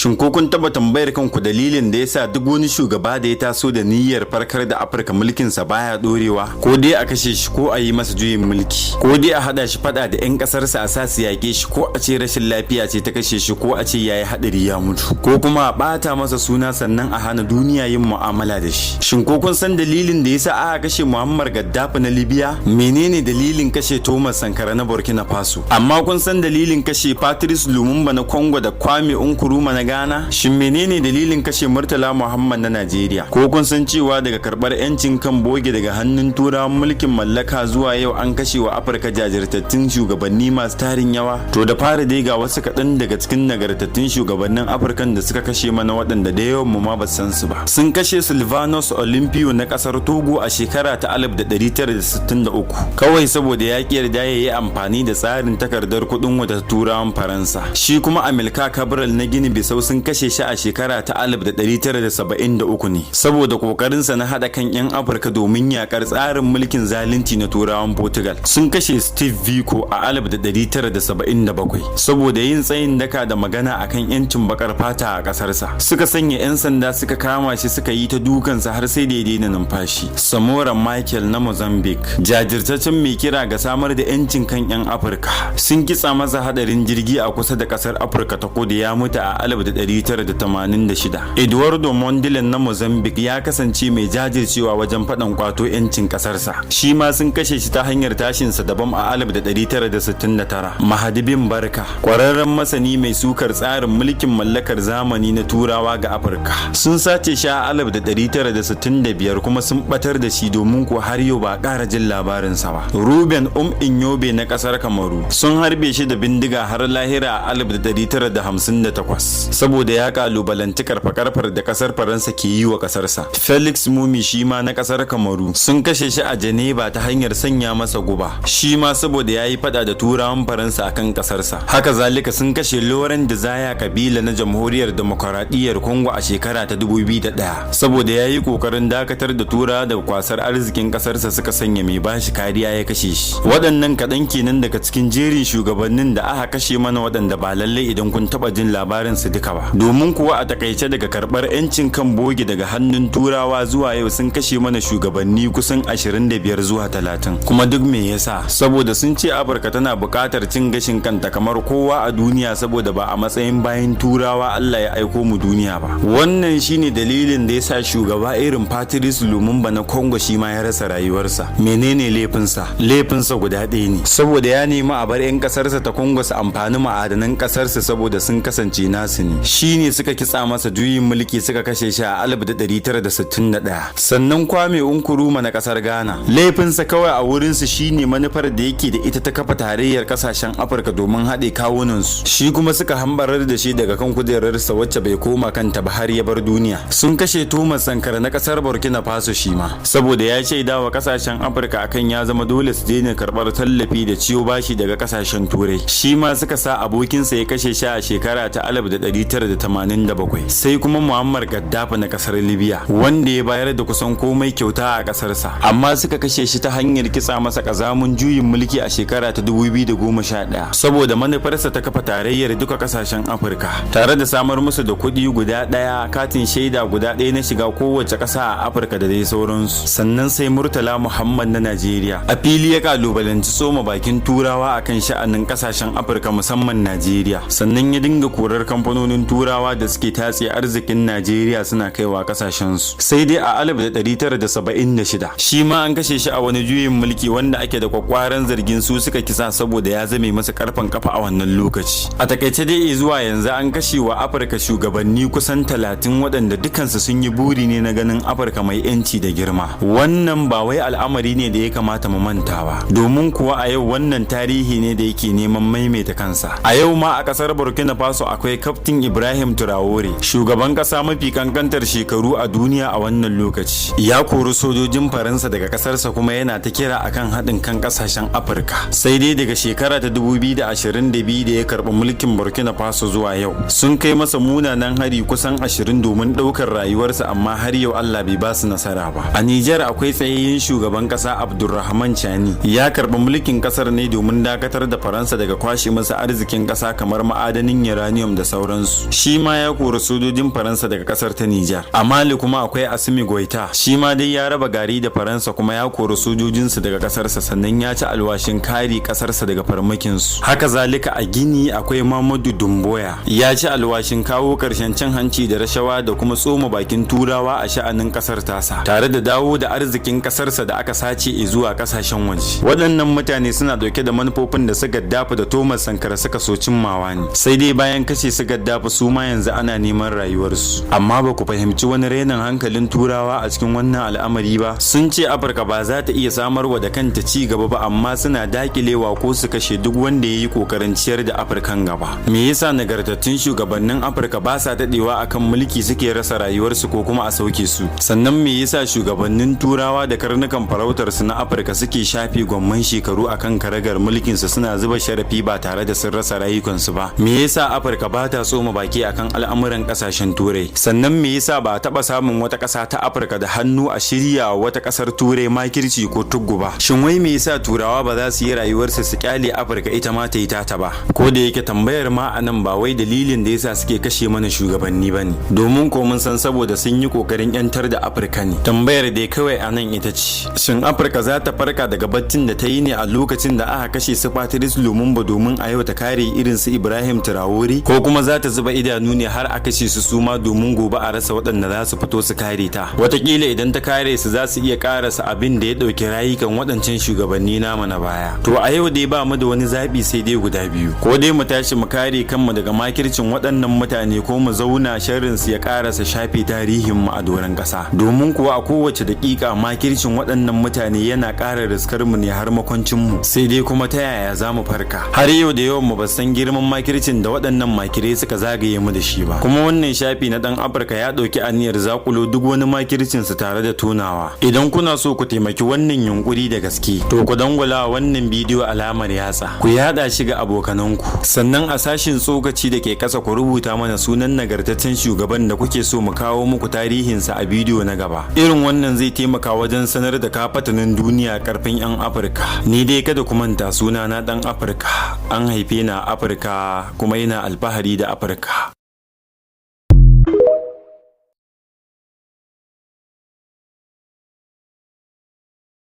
Shin ko kun taba tambayar kanku dalilin da yasa duk wani shugaba da ya taso da niyyar farkar da Afirka mulkinsa baya dorewa? Ko dai a kashe shi ko a yi masa juyin mulki, ko dai a hada shi fada da 'yan kasarsa a sa su yake shi, ko a ce rashin lafiya ce ta kashe shi, ko a ce yayi hadari ya mutu, ko kuma a bata masa suna sannan a hana duniya yin mu'amala da shi. Shin ko kun san dalilin da yasa aka kashe Muammar Gaddafi na Libya? Menene dalilin kashe Thomas Sankara na Burkina Faso? Amma kun san dalilin kashe Patrice Lumumba na Congo da Kwame Nkrumah na Ghana? Shin menene dalilin kashe Murtala Muhammad na Najeriya? Ko kun san cewa daga karbar yancin kan boge daga hannun turawan mulkin mallaka zuwa yau an kashe wa Afirka jajirtattun shugabanni masu tarin yawa? To da fara dai ga wasu kaɗan daga cikin nagartattun shugabannin Afirkan da suka kashe mana waɗanda da yawan mu ma ba san su ba. Sun kashe Sylvanus Olympio na ƙasar Togo a shekara ta 1963 kawai saboda ya ƙi yarda ya yi amfani da tsarin takardar kuɗin wata turawan Faransa. Shi kuma Amilcar Cabral na Gini Bisau sun kashe shi a shekara ta 1973 ne saboda kokarinsa na hada kan 'yan Afirka domin yakar tsarin mulkin zalunci na turawan Portugal. Sun kashe Steve Biko a 1977 saboda yin tsayin daka da magana akan 'yancin bakar fata a kasarsa. Suka sanya 'yan sanda suka kama shi suka yi ta dukansa har sai da ya daina numfashi. Samora Michael na Mozambique, jajirtaccen mai kira ga samar da 'yancin kan 'yan Afirka, sun kitsa masa hadarin jirgi a kusa da kasar Afirka ta Kudu, ya mutu a 1986. Eduardo Mondlane na Mozambique ya kasance mai jajircewa wajen faɗan kwato 'yancin ƙasarsa. Shi ma sun kashe shi ta hanyar tashinsa da bam a 1969. Mahadi bin Barka, ƙwararren masani mai sukar tsarin mulkin mallakar zamani na Turawa ga Afirka, sun sace shi a 1965 kuma sun batar da shi domin ko har yau ba a ƙara jin labarinsa ba. Ruben Inyobe na ƙasar Kamaru, sun harbe shi da bindiga har lahira a 1958 saboda ya kalubalanci karfa-karfar da kasar Faransa ke yi wa kasarsa. Felix Mumi shi ma na kasar Kamaru, sun kashe shi a Geneva ta hanyar sanya masa guba, shi ma saboda ya yi fada da turawan Faransa akan kasarsa. Haka zalika sun kashe Laurent Desire Kabila na Jamhuriyar Demokaradiyyar Congo a shekara ta 2001 saboda ya yi kokarin dakatar da turawa daga kwasar arzikin kasarsa, suka sanya mai bashi kariya ya kashe shi. Waɗannan kaɗan kenan daga cikin jerin shugabannin da aka kashe mana waɗanda ba lallai idan kun taɓa jin labarin su duka ba. Domin kuwa a takaice daga karbar 'yancin kan boge daga hannun turawa zuwa yau sun kashe mana shugabanni kusan 25 zuwa 30. Kuma duk me yasa? Saboda sun ce Afirka tana buƙatar cin gashin kanta kamar kowa a duniya, saboda ba a matsayin bayan turawa Allah ya aiko mu duniya ba. Wannan shine dalilin da yasa shugaba irin Patrice Lumumba na Congo shi ma ya rasa rayuwarsa. Menene laifinsa? Laifinsa guda ɗaya ne, saboda ya nemi a bar 'yan ƙasarsa ta Congo su amfani ma'adanan ƙasarsa saboda sun kasance nasu ne. Shine suka kitsa masa juyin mulki suka kashe shi a 1961. Sannan Kwame Nkrumah na kasar Ghana, laifinsa kawai a wurinsu shine manufar da yake da ita ta kafa tarayyar kasashen Afirka domin haɗe kawunansu. Shi kuma suka hambarar da shi daga kan kujerarsa wacce bai koma kanta ba har ya bar duniya. Sun kashe Thomas Sankara na kasar Burkina Faso shi ma saboda ya shaida wa kasashen Afirka akan ya zama dole su daina karɓar tallafi da ciwo bashi daga kasashen Turai. Shi ma suka sa abokinsa ya kashe shi a shekara ta 1987. Sai kuma Muammar Gaddafi na kasar Libya, wanda ya bayar da kusan komai kyauta a kasarsa, amma suka kashe shi ta hanyar kitsa masa kazamun juyin mulki a shekara ta 2011 saboda manufarsa ta kafa tarayyar duka kasashen Afirka tare da samar musu da kuɗi guda ɗaya, katin shaida guda ɗaya na shiga kowace ƙasa a Afirka da dai sauransu. Sannan sai Murtala Muhammad na Najeriya a fili ya kalubalanci soma bakin turawa akan sha'anin kasashen Afirka musamman Najeriya, sannan ya dinga korar kamfanonin turawa da suke tatse arzikin Najeriya suna kaiwa kasashensu. Sai dai a 1976 shi ma an kashe shi a wani juyin mulki wanda ake da kwakwaran zargin su suka kisa saboda ya zame masa karfin kafa a wannan lokaci. A takaice dai zuwa yanzu an kashe wa Afirka shugabanni kusan 30 waɗanda dukansu sun yi buri ne na ganin Afirka mai 'yanci da girma. Wannan ba wai al'amari ne da ya kamata mu mantawa, domin kuwa a yau wannan tarihi ne da yake neman maimaita kansa. A yau ma a kasar Burkina Faso akwai Kaftin Ibrahim Traore, shugaban kasa mafi kankantar shekaru a duniya a wannan lokaci. Ya kori sojojin Faransa daga kasarsa kuma yana ta kira akan haɗin kan kasashen Afirka. Sai dai daga shekara ta 2022 da ya karɓi mulkin Burkina Faso zuwa yau, sun kai masa munanan hari kusan 20 domin ɗaukar rayuwarsa, amma har yau Allah bai ba su nasara ba. A Nijar akwai tsayayyen shugaban kasa Abdulrahman Chani, ya karɓi mulkin kasar ne domin dakatar da Faransa daga kwashe masa arzikin kasa kamar ma'adanin uranium da sauransu. wasu, shi ma ya kori sojojin Faransa daga kasar ta Nijar. A Mali kuma akwai Assimi Goita, shi ma dai ya raba gari da Faransa kuma ya kori sojojinsu daga kasarsa, sannan ya ci alwashin kare kasarsa daga farmakinsu. Haka zalika a Gini akwai Mamadu Dumboya, ya ci alwashin kawo karshen cin hanci da rashawa da kuma tsoma bakin turawa a sha'anin kasar tasa, tare da dawo da arzikin kasarsa da aka sace zuwa kasashen waje. Waɗannan mutane suna dauke da manufofin da su Gaddafi da Thomas Sankara suka so cimmawa ne, sai dai bayan kashe su Gaddafi su ma yanzu ana neman rayuwarsu. Amma ba ku fahimci wani renin hankalin turawa a cikin wannan al'amari ba. Sun ce Afirka ba za ta iya samarwa da kanta ci gaba ba, amma suna dakilewa ko su kashe duk wanda ya yi kokarin ciyar da Afirkan gaba. Me yasa nagartattun shugabannin Afirka ba sa dadewa akan mulki suke rasa rayuwarsu ko kuma a sauke su? Sannan me yasa shugabannin turawa da karnukan farautar su na Afirka suke shafe gwamman shekaru akan karagar mulkin su suna zuba sharafi ba tare da sun rasa rayukansu ba? Me yasa Afirka ba ta tsoma baki akan al'amuran kasashen Turai? Sannan me yasa ba a taba samun wata ƙasa ta Afirka da hannu a shirya wata ƙasar Turai makirci ko tuggu ba? Shin wai me yasa turawa ba za su yi rayuwarsu su kyale Afirka ita ma ta yi tata ba? Ko da yake tambayar ma anan ba wai dalilin da yasa suke kashe mana shugabanni bane, domin ko mun san saboda sun yi kokarin yantar da Afirka ne. Tambayar dai kawai anan ita ce, shin Afirka za ta farka daga baccin da ta yi ne a lokacin da aka kashe su Patrice Lumumba domin a yau ta kare irin su Ibrahim Traore, ko kuma za ta zuba idanu ne har a kashe su suma domin gobe a rasa waɗanda za su fito su kare ta? Wataƙila idan ta kare su za su iya karasa abin da ya ɗauki rayukan waɗancan shugabanni nama na baya. To a yau dai ba mu da wani zaɓi sai dai guda biyu, ko dai mu tashi mu kare kanmu daga makircin waɗannan mutane, ko mu zauna sharrin su ya karasa shafe tarihin mu a doron ƙasa. Domin kuwa a kowace daƙiƙa makircin waɗannan mutane yana ƙara riskar mu ne har makwancin mu, sai dai kuma ta yaya za mu farka? Har yau da yawan mu ba san girman makircin da waɗannan makirai suka zagaye mu da shi ba, kuma wannan shafi na ɗan Afirka ya ɗauki aniyar zakulo duk wani makircin su tare da tunawa. Idan kuna so ku taimaki wannan yunkuri da gaske, to ku dangwala wannan bidiyo alamar yatsa, ku yada shi ga abokananku, sannan a sashin tsokaci da ke ƙasa ku rubuta mana sunan nagartaccen shugaban da kuke so mu kawo muku tarihinsa a bidiyo na gaba. Irin wannan zai taimaka wajen sanar da kafatanin duniya karfin 'yan Afirka. Ni dai kada ku manta, suna na ɗan Afirka, an haife na Afirka kuma yana alfahari da Afirka.